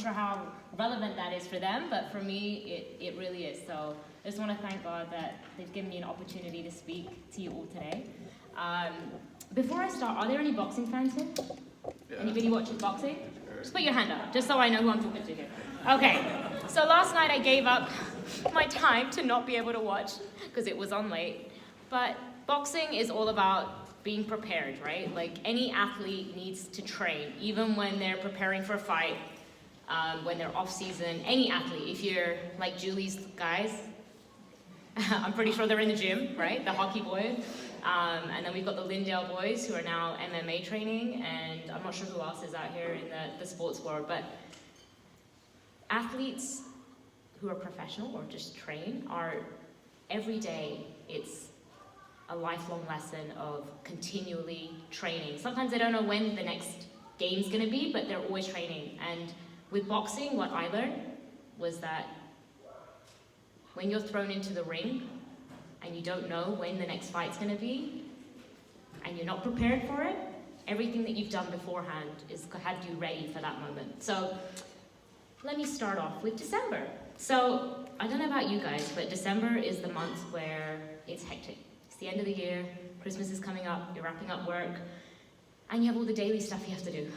sure how relevant that is for them, but for me, it really is. So I just want to thank God that they've given me an opportunity to speak to you all today. Before I start, are there any boxing fans here? Yeah. Anybody watching boxing? Just put your hand up, just so I know who I'm talking to here. Okay, so last night I gave up my time to not be able to watch because it was on late. But boxing is all about being prepared, right? Like any athlete needs to train, even when they're preparing for a fight, when they're off season. Any athlete, if you're like Julie's guys, I'm pretty sure they're in the gym, right? The hockey boys. And then we've got the Lindale boys who are now MMA training, and I'm not sure who else is out here in the sports world, but athletes who are professional or just train are every day, it's a lifelong lesson of continually training. Sometimes they don't know when the next game's gonna be, but they're always training. And with boxing, what I learned was that when you're thrown into the ring and you don't know when the next fight's gonna be, and you're not prepared for it, everything that you've done beforehand is had you ready for that moment. So let me start off with December. So I don't know about you guys, but December is the month where it's hectic. It's the end of the year, Christmas is coming up, you're wrapping up work, and you have all the daily stuff you have to do.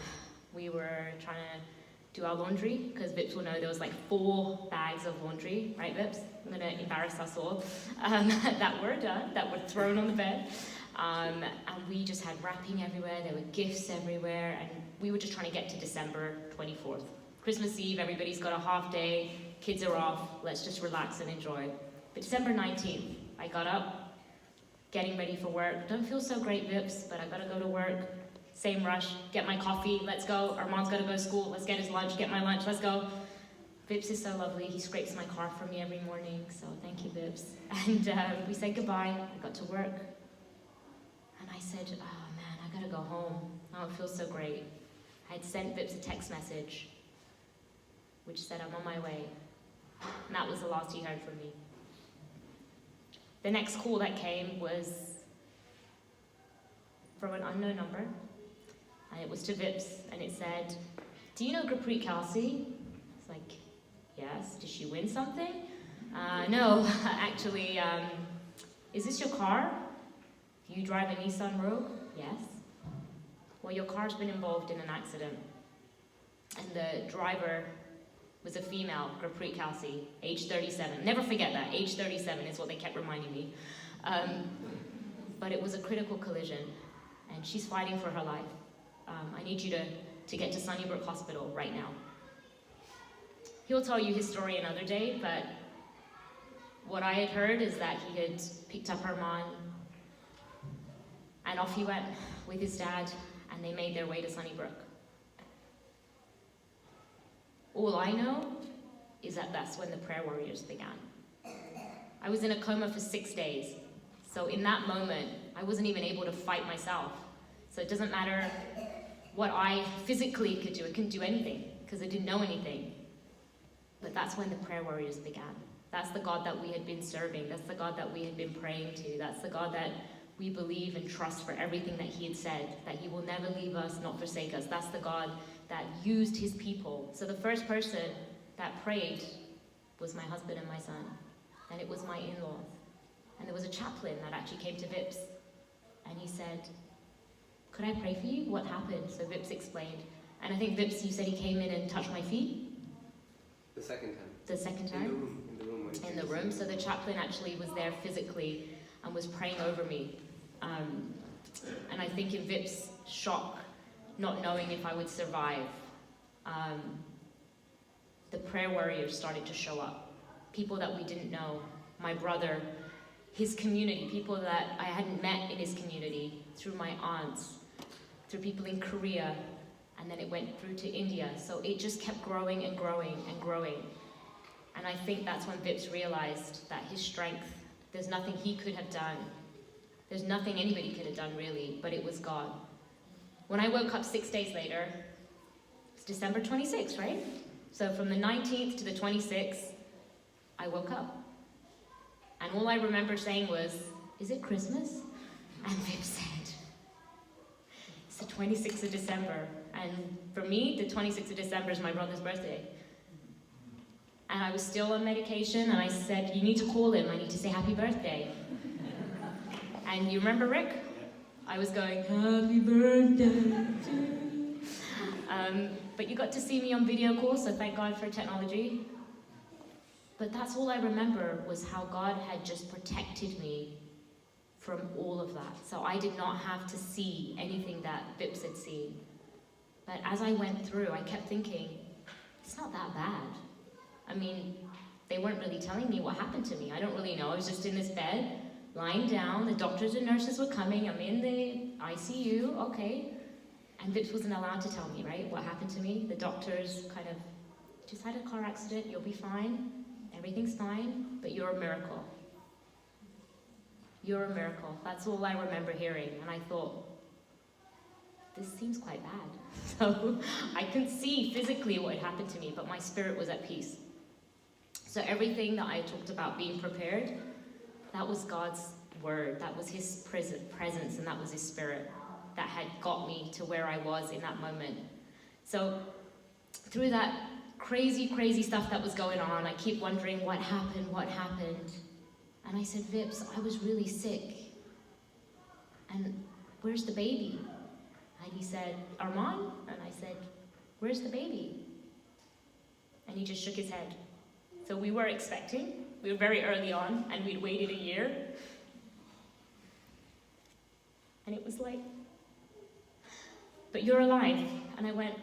We were trying to do our laundry, because Vips will know there was like 4 bags of laundry, right Vips? I'm gonna embarrass us all, that were done, that were thrown on the bed. And we just had wrapping everywhere, there were gifts everywhere, and we were just trying to get to December 24th. Christmas Eve, everybody's got a half day, kids are off, let's just relax and enjoy. But December 19th, I got up, getting ready for work. Don't feel so great, Vips, but I gotta go to work. Same rush, get my coffee, let's go. Armand's gotta go to school, let's get his lunch, get my lunch, let's go. Vips is so lovely, he scrapes my car for me every morning, so thank you, Vips. And we said goodbye, I got to work. And I said, oh man, I gotta go home. I don't feel so great. I had sent Vips a text message, which said I'm on my way. And that was the last he heard from me. The next call that came was from an unknown number. And it was to Vips, and it said, do you know Gurpreet Kelsey? It's like, yes, did she win something? No, actually, is this your car? Do you drive a Nissan Rogue? Yes. Well, your car's been involved in an accident. And the driver was a female, Gurpreet Kelsey, age 37. Never forget that, age 37 is what they kept reminding me. But it was a critical collision, and she's fighting for her life. I need you to get to Sunnybrook Hospital right now. He'll tell you his story another day, but what I had heard is that he had picked up Armand, and off he went with his dad, and they made their way to Sunnybrook. All I know is that that's when the prayer warriors began. I was in a coma for 6 days, so in that moment, I wasn't even able to fight myself. So it doesn't matter what I physically could do, I couldn't do anything, because I didn't know anything. But that's when the prayer warriors began. That's the God that we had been serving, that's the God that we had been praying to, that's the God that we believe and trust for everything that he had said, that he will never leave us, not forsake us. That's the God that used his people. So the first person that prayed was my husband and my son, and it was my in-laws. And there was a chaplain that actually came to Vips, and he said, could I pray for you? What happened? So Vips explained. And I think Vips, you said he came in and touched my feet? The second time. The second time? In the room. So the chaplain actually was there physically and was praying over me. And I think in Vips' shock, not knowing if I would survive, the prayer warriors started to show up. People that we didn't know, my brother, his community, people that I hadn't met in his community, through my aunts, through people in Korea, and then it went through to India. So it just kept growing and growing and growing. And I think that's when Vips realized that his strength, there's nothing he could have done. There's nothing anybody could have done really, but it was God. When I woke up 6 days later, it's December 26th, right? So from the 19th to the 26th, I woke up. And all I remember saying was, is it Christmas? And Viv said, it's the 26th of December. And for me, the 26th of December is my brother's birthday. And I was still on medication, and I said, you need to call him, I need to say happy birthday. And you remember Rick? I was going, happy birthday. But you got to see me on video call, so thank God for technology. But that's all I remember, was how God had just protected me from all of that. So I did not have to see anything that Vips had seen. But as I went through, I kept thinking, it's not that bad. I mean, they weren't really telling me what happened to me. I don't really know. I was just in this bed, lying down. The doctors and nurses were coming. I'm in the ICU, okay. And Vips wasn't allowed to tell me, right, what happened to me. The doctors kind of, just had a car accident, you'll be fine. Everything's fine, but you're a miracle. You're a miracle. That's all I remember hearing. And I thought, this seems quite bad. So I couldn't see physically what had happened to me, but my spirit was at peace. So everything that I talked about being prepared, that was God's word. That was his presence, and that was his spirit that had got me to where I was in that moment. So through that crazy, crazy stuff that was going on, I keep wondering what happened. And I said, Vips, I was really sick. And where's the baby? And he said, Armand? And I said, where's the baby? And he just shook his head. So we were expecting. We were very early on, and we'd waited a year. And it was like, but you're alive. And I went,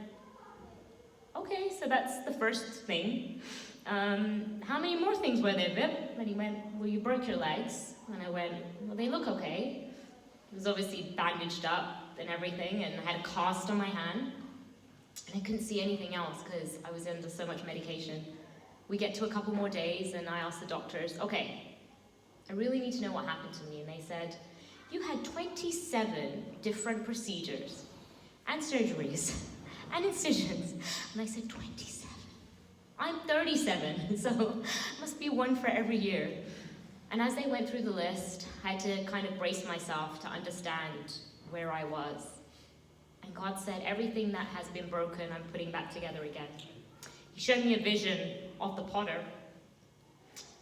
okay, so that's the first thing. How many more things were there, Vip? And he went, well, you broke your legs. And I went, well, they look okay. It was obviously bandaged up and everything, and I had a cast on my hand. And I couldn't see anything else because I was under so much medication. We get to a couple more days, and I asked the doctors, okay, I really need to know what happened to me. And they said, you had 27 different procedures and surgeries and incisions. And I said, 27? I'm 37, so must be one for every year. And as they went through the list, I had to kind of brace myself to understand where I was. And God said, everything that has been broken, I'm putting back together again. He showed me a vision of the potter.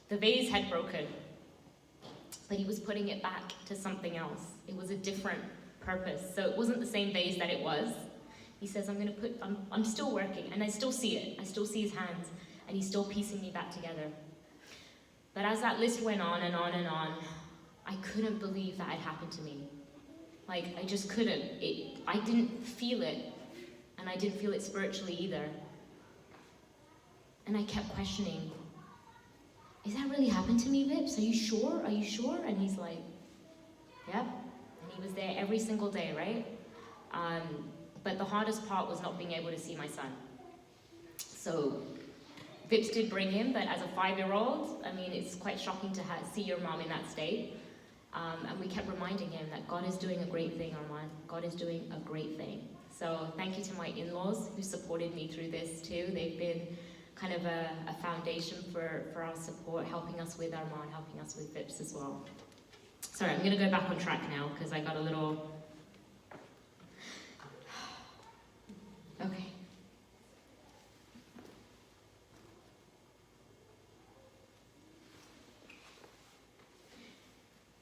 The vase had broken, but he was putting it back to something else. It was a different purpose. So it wasn't the same vase that it was. He says, I'm still working, and I still see it. I still see his hands, and he's still piecing me back together. But as that list went on and on and on, I couldn't believe that had happened to me. Like, I just couldn't. I didn't feel it, and I didn't feel it spiritually either. And I kept questioning, is that really happened to me, Vips? Are you sure? Are you sure? And he's like, yep. And he was there every single day, right? But the hardest part was not being able to see my son. So Vips did bring him, but as a 5-year-old, I mean, it's quite shocking to see your mom in that state. And we kept reminding him that God is doing a great thing, Armand. God is doing a great thing. So thank you to my in-laws who supported me through this too. They've been kind of a foundation for our support, helping us with Armand, helping us with Vips as well. Sorry, I'm going to go back on track now because I got a little... Okay.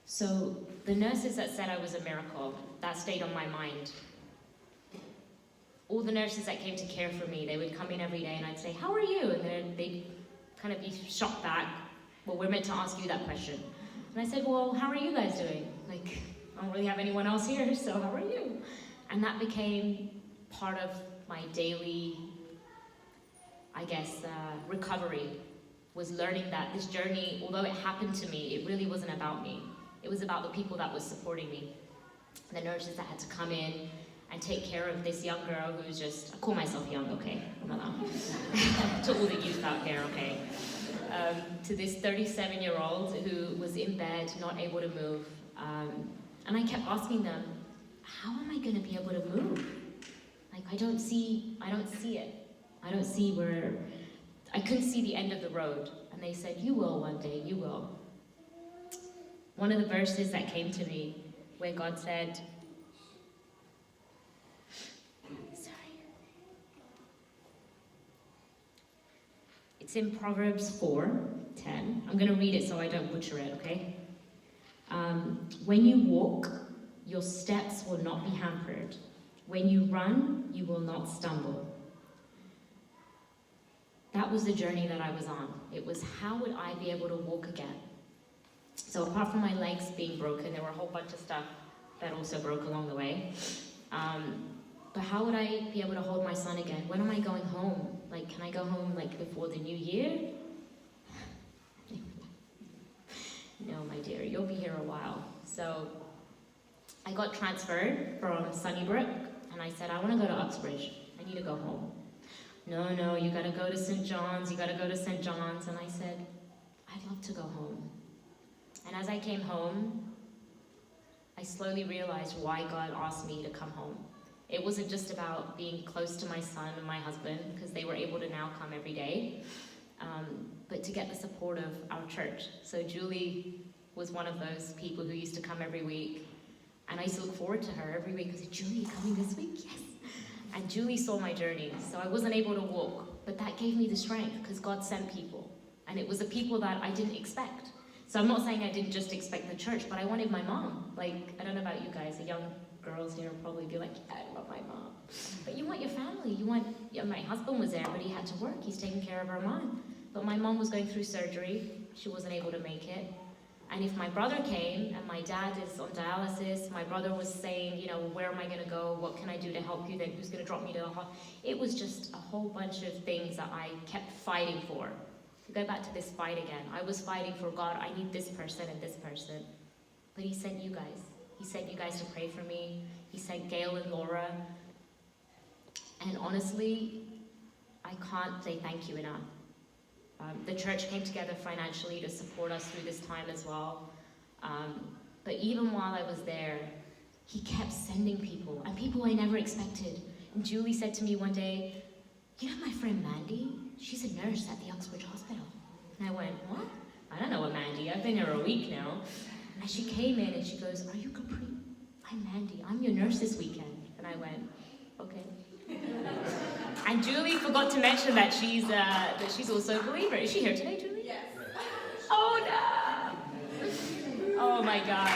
So the nurses that said I was a miracle, that stayed on my mind. All the nurses that came to care for me, they would come in every day and I'd say, how are you? And then they'd kind of be shocked back. Well, we're meant to ask you that question. And I said, well, how are you guys doing? Like, I don't really have anyone else here, so how are you? And that became part of my daily, I guess, recovery, was learning that this journey, although it happened to me, it really wasn't about me. It was about the people that was supporting me. The nurses that had to come in and take care of this young girl who was just, I call myself young, okay? I'm not to all the youth out there, okay? To this 37-year-old who was in bed, not able to move. And I kept asking them, how am I gonna be able to move? Like, I don't see it. I don't see where, I couldn't see the end of the road. And they said, you will one day, you will. One of the verses that came to me where God said, sorry, It's in Proverbs 4:10. I'm going to read it so I don't butcher it, okay? When you walk, your steps will not be hampered. When you run, you will not stumble. That was the journey that I was on. It was, how would I be able to walk again? So apart from my legs being broken, there were a whole bunch of stuff that also broke along the way. But how would I be able to hold my son again? When am I going home? Like, can I go home like before the new year? No, my dear, you'll be here a while. So I got transferred from Sunnybrook, and I said, I want to go to Uxbridge. I need to go home. No, you gotta go to St. John's, you gotta go to St. John's. And I said, I'd love to go home. And as I came home, I slowly realized why God asked me to come home. It wasn't just about being close to my son and my husband, because they were able to now come every day, but to get the support of our church. So Julie was one of those people who used to come every week, and I used to look forward to her every week. I said, Julie, you coming this week? Yes. And Julie saw my journey, so I wasn't able to walk, but that gave me the strength, because God sent people, and it was the people that I didn't expect. So I'm not saying I didn't just expect the church, but I wanted my mom. Like, I don't know about you guys, the young girls here will probably be like, yeah, I want my mom. But you want your family, my husband was there, but he had to work, he's taking care of our mom. But my mom was going through surgery, she wasn't able to make it. And if my brother came, and my dad is on dialysis, my brother was saying, where am I gonna go? What can I do to help you? Then who's gonna drop me to the hospital? It was just a whole bunch of things that I kept fighting for. To go back to this fight again, I was fighting for God, I need this person and this person. But he sent you guys. He sent you guys to pray for me. He sent Gail and Laura. And honestly, I can't say thank you enough. The church came together financially to support us through this time as well. But even while I was there, he kept sending people, and people I never expected. And Julie said to me one day, you know my friend Mandy? She's a nurse at the Uxbridge Hospital. And I went, what? I don't know a Mandy. I've been here a week now. And she came in and she goes, are you Gurpreet? I'm Mandy. I'm your nurse this weekend. And I went, okay. And Julie forgot to mention that she's also a believer. Is she here today, Julie? Yes. Oh no! Oh my God.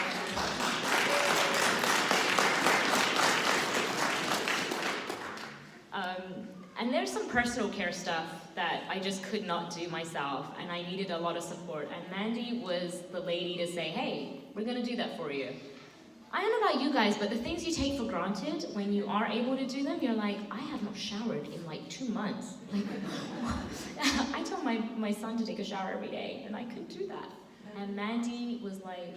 And there's some personal care stuff that I just could not do myself, and I needed a lot of support. And Mandy was the lady to say, hey, we're gonna do that for you. I don't know about you guys, but the things you take for granted, when you are able to do them, you're like, I have not showered in like 2 months. Like, I tell my son to take a shower every day, and I couldn't do that. And Mandy was like,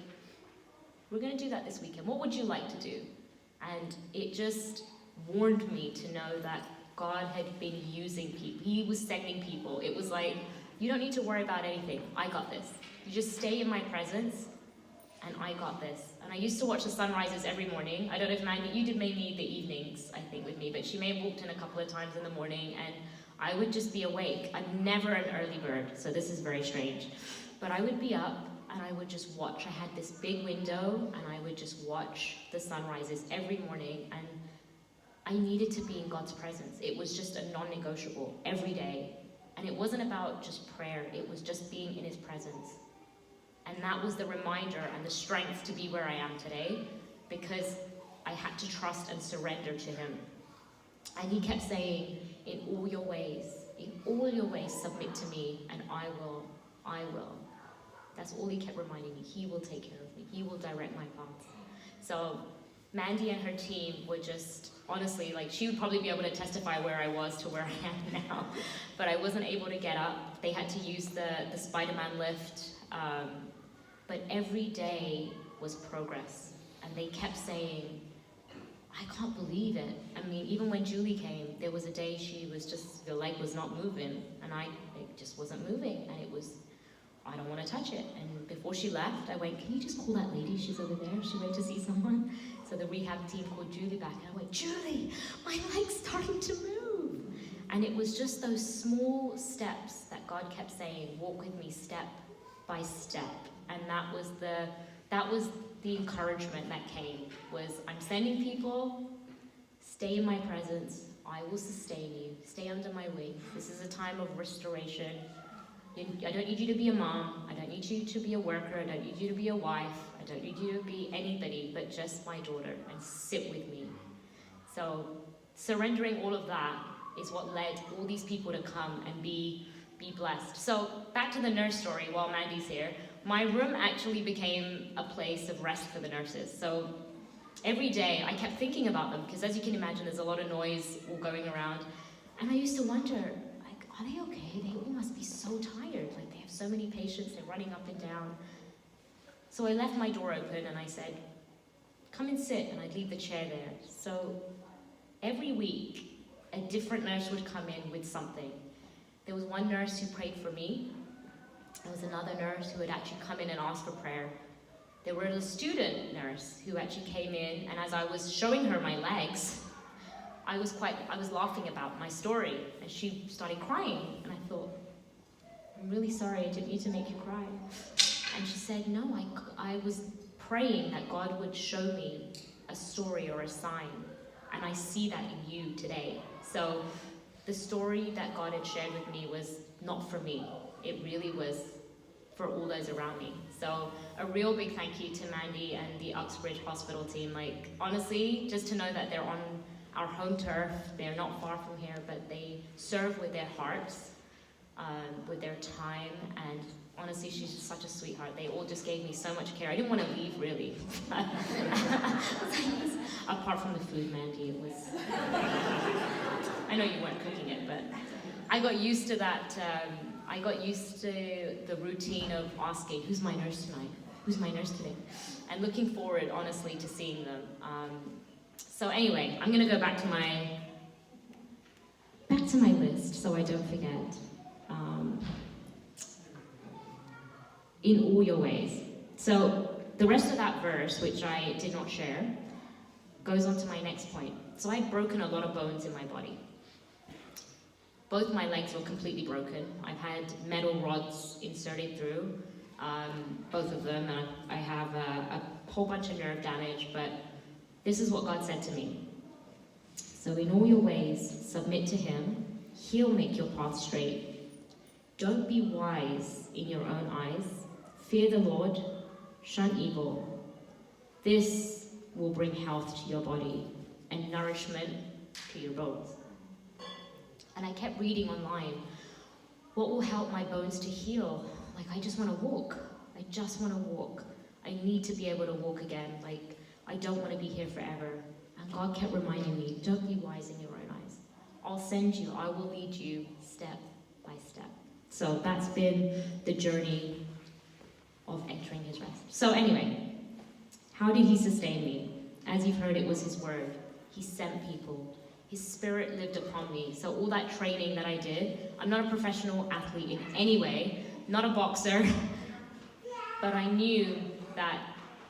we're gonna do that this weekend. What would you like to do? And it just warned me to know that God had been using people. He was sending people. It was like, you don't need to worry about anything. I got this. You just stay in my presence, and I got this. And I used to watch the sunrises every morning. I don't know if Mandy, you did maybe the evenings, I think, with me, but she may have walked in a couple of times in the morning, and I would just be awake. I'm never an early bird, so this is very strange. But I would be up, and I would just watch. I had this big window, and I would just watch the sunrises every morning, and I needed to be in God's presence. It was just a non-negotiable every day. And it wasn't about just prayer, it was just being in his presence. And that was the reminder and the strength to be where I am today, because I had to trust and surrender to him. And he kept saying, in all your ways, submit to me, and I will. That's all he kept reminding me. He will take care of me. He will direct my path. So Mandy and her team were just, honestly, like, she would probably be able to testify where I was to where I am now. But I wasn't able to get up. They had to use the Spider-Man lift. But every day was progress. And they kept saying, I can't believe it. I mean, even when Julie came, there was a day she was just, the leg was not moving. And it just wasn't moving. And it was, I don't want to touch it. And before she left, I went, can you just call that lady? She's over there. She went to see someone. So the rehab team called Julie back. And I went, Julie, my leg's starting to move. And it was just those small steps that God kept saying, walk with me step by step. And that was the encouragement that came, was I'm sending people, stay in my presence, I will sustain you, stay under my wing. This is a time of restoration. I don't need you to be a mom. I don't need you to be a worker. I don't need you to be a wife. I don't need you to be anybody but just my daughter and sit with me. So surrendering all of that is what led all these people to come and be blessed. So back to the nurse story while Mandy's here. My room actually became a place of rest for the nurses. So every day I kept thinking about them because, as you can imagine, there's a lot of noise all going around. And I used to wonder, like, are they okay? They all must be so tired. Like, they have so many patients, they're running up and down. So I left my door open and I said, come and sit, and I'd leave the chair there. So every week, a different nurse would come in with something. There was one nurse who prayed for me. There was another nurse who would actually come in and ask for prayer. There was a student nurse who actually came in, and as I was showing her my legs, I was laughing about my story, and she started crying, and I thought, I'm really sorry, I didn't need to make you cry. And she said, no, I was praying that God would show me a story or a sign, and I see that in you today. So the story that God had shared with me was not for me. It really was for all those around me. So a real big thank you to Mandy and the Uxbridge Hospital team. Like, honestly, just to know that they're on our home turf, they're not far from here, but they serve with their hearts, with their time, and honestly, she's just such a sweetheart. They all just gave me so much care. I didn't want to leave, really. Apart from the food, Mandy, it was... I know you weren't cooking it, but I got used to that. I got used to the routine of asking, who's my nurse tonight? Who's my nurse today? And looking forward, honestly, to seeing them. So anyway, I'm going to go back to my list so I don't forget. In all your ways. So the rest of that verse, which I did not share, goes on to my next point. So I've broken a lot of bones in my body. Both my legs were completely broken. I've had metal rods inserted through both of them, and I have a whole bunch of nerve damage, but this is what God said to me. So in all your ways, submit to Him. He'll make your path straight. Don't be wise in your own eyes. Fear the Lord, shun evil. This will bring health to your body and nourishment to your bones. And I kept reading online, what will help my bones to heal? Like, I just want to walk. I just want to walk. I need to be able to walk again. Like, I don't want to be here forever. And God kept reminding me, don't be wise in your own eyes. I'll send you, I will lead you step by step. So that's been the journey of entering His rest. So anyway, how did He sustain me? As you've heard, it was His word. He sent people. His Spirit lived upon me. So all that training that I did, I'm not a professional athlete in any way, not a boxer, but I knew that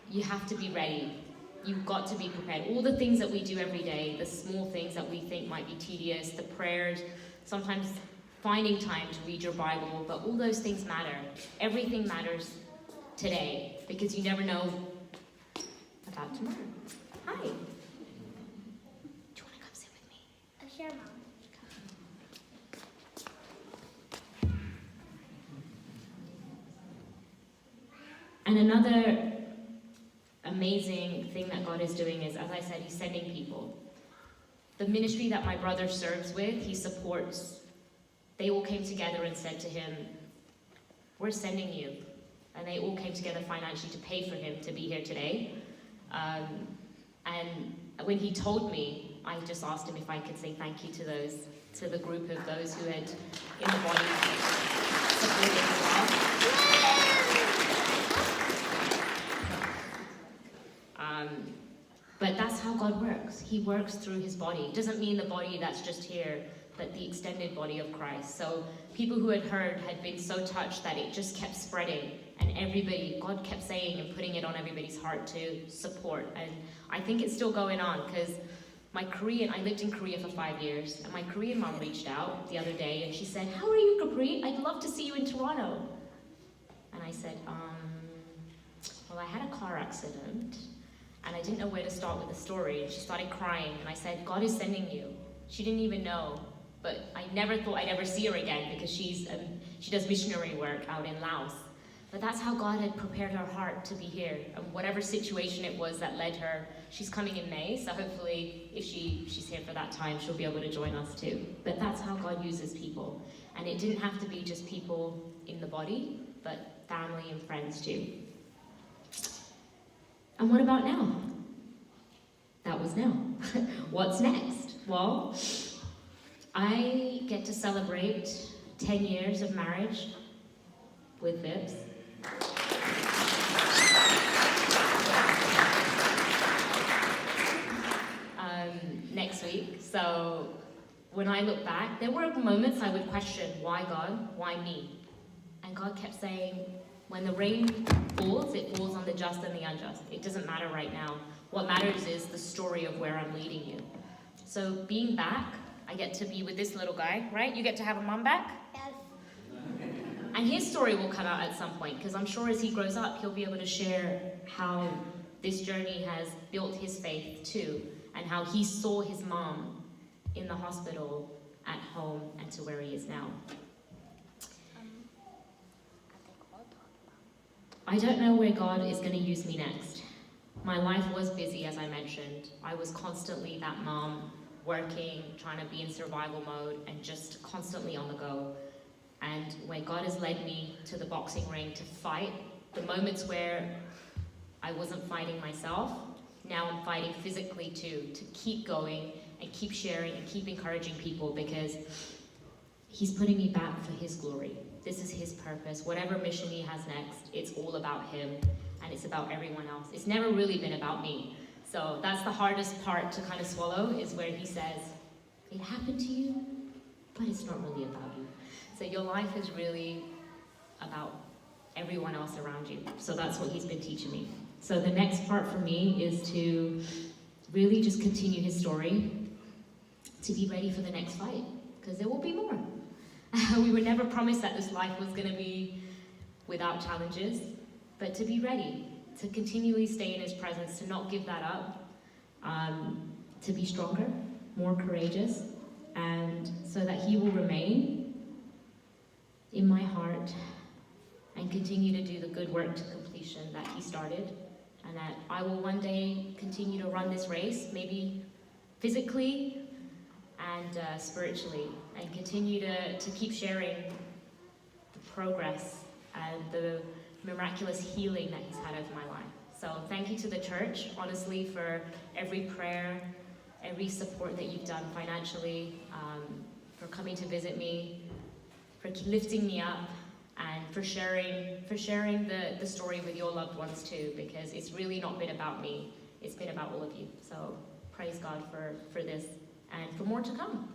you have to be ready. You've got to be prepared. All the things that we do every day, the small things that we think might be tedious, the prayers, sometimes finding time to read your Bible, but all those things matter. Everything matters today, because you never know about tomorrow. Hi. Do you want to come sit with me? Sure, Mom. And another amazing thing that God is doing is, as I said, He's sending people. The ministry that my brother serves with, he supports. They all came together and said to him, we're sending you. And they all came together financially to pay for him to be here today. And when he told me, I just asked him if I could say thank you to the group of those who had in the body supported as well. But that's how God works. He works through His body. It doesn't mean the body that's just here, but the extended body of Christ. So people who had heard had been so touched that it just kept spreading, and everybody, God kept saying and putting it on everybody's heart to support. And I think it's still going on, because I lived in Korea for 5 years, and my Korean mom reached out the other day and she said, how are you, Gurpreet? I'd love to see you in Toronto. And I said, well, I had a car accident and I didn't know where to start with the story. And she started crying, and I said, God is sending you. She didn't even know but I never thought I'd ever see her again because she does missionary work out in Laos. But that's how God had prepared her heart to be here. And whatever situation it was that led her, she's coming in May, so hopefully if she's here for that time, she'll be able to join us too. But that's how God uses people. And it didn't have to be just people in the body, but family and friends too. And what about now? That was now. What's next? Well, I get to celebrate 10 years of marriage with Fitz. Next week. So when I look back, there were moments I would question, why God? Why me? And God kept saying, when the rain falls, it falls on the just and the unjust. It doesn't matter right now. What matters is the story of where I'm leading you. So being back, I get to be with this little guy, right? You get to have a mum back? Yes. And his story will come out at some point, because I'm sure as he grows up, he'll be able to share how this journey has built his faith too, and how he saw his mom in the hospital, at home, and to where he is now. I don't know where God is going to use me next. My life was busy, as I mentioned. I was constantly that mom, working, trying to be in survival mode, and just constantly on the go. And when God has led me to the boxing ring to fight, the moments where I wasn't fighting myself, now I'm fighting physically too, to keep going and keep sharing and keep encouraging people, because he's putting me back for his glory. This is his purpose. Whatever mission he has next, it's all about him, and it's about everyone else. It's never really been about me. So that's the hardest part to kind of swallow, is where he says, it happened to you, but it's not really about you. So your life is really about everyone else around you. So that's what he's been teaching me. So the next part for me is to really just continue his story, to be ready for the next fight, because there will be more. We were never promised that this life was going to be without challenges, but to be ready, to continually stay in his presence, to not give that up, to be stronger, more courageous, and so that he will remain in my heart and continue to do the good work to completion that he started, and that I will one day continue to run this race, maybe physically and spiritually, and continue to keep sharing the progress and the miraculous healing that he's had over my life. So thank you to the church, honestly, for every prayer, every support that you've done financially, for coming to visit me, for lifting me up, and for sharing the story with your loved ones too, because it's really not been about me, it's been about all of you. So praise God for this, and for more to come.